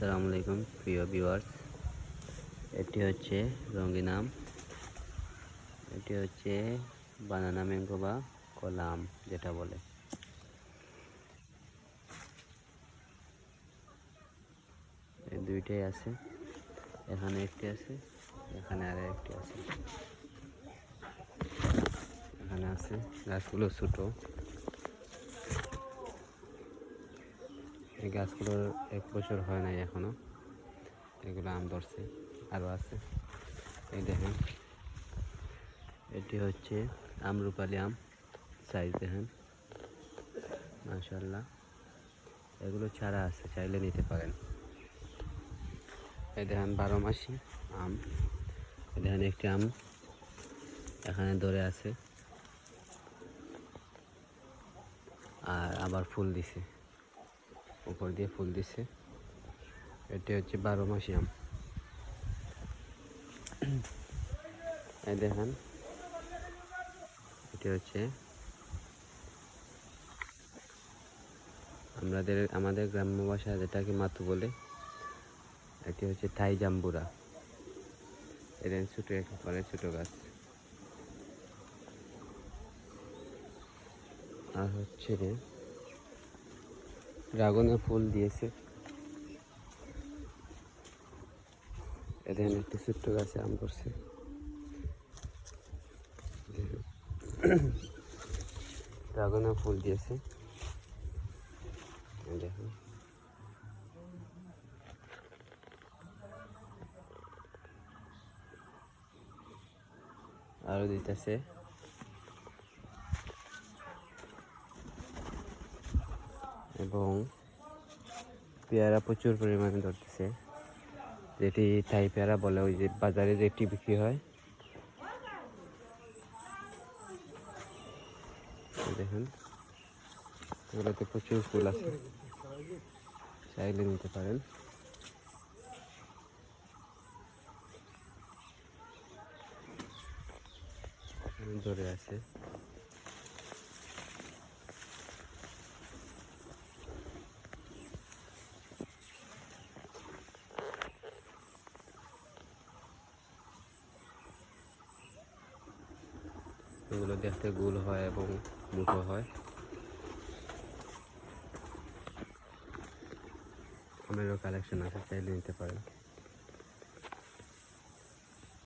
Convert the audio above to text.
আসসালামু আলাইকুম প্রিয় ভিউয়ার্স। এটি হচ্ছে রঙিন আম, এটি হচ্ছে বানানা ম্যাঙ্গো বা কলা আম যেটা বলে। এই দুইটাই আছে, এখানে একটি আছে, এখানে আর একটি আছে। এখানে আছে, গাছগুলো ছোট। এই গাছগুলোর 1 বছর হয় নাই এখনো, এগুলো আম ধরছে, আরও আছে। এই দেখেন, এটি হচ্ছে আমরুপালি আম, সাইজ দেখেন মাশাআল্লাহ। এগুলো ছাড়া আছে, চাইলে নিতে পারেন। এই দেখেন 12 মাসি আম। এই দেখেন একটি আম এখানে ধরে আছে, আর আবার ফুল দিছে, উপর দিয়ে ফুল দিছে। এটি হচ্ছে 12 মাসি আম। এই দেখেন, এটি হচ্ছে আমাদের গ্রাম্য ভাষায় যেটাকে মাতু বলে, এটি হচ্ছে থাই জাম্বুরা। এটা ছোটো একেবারে ছোটো গাছ। আর হচ্ছে ড্রাগনের ফুল দিয়েছে। এখানে একটি ছোট্ট গাছে আম ধরছে, ড্রাগনের ফুল দিয়েছে। দেখুন, আরো দিতেছে। এবং পেয়ারা প্রচুর পরিমাণে ধরতেছে, যেটি থাই পেয়ারা বলে, ওই যে বাজারে যেটি বিক্রি হয়। দেখুন, এগুলোতে প্রচুর ফুল আছে, চাইলে নিতে পারেন। ধরে আছে। এগুলো দেখতে গোল হয় এবং মুঠো হয়। আমারও কালেকশন আছে, চাইলে নিতে পারেন।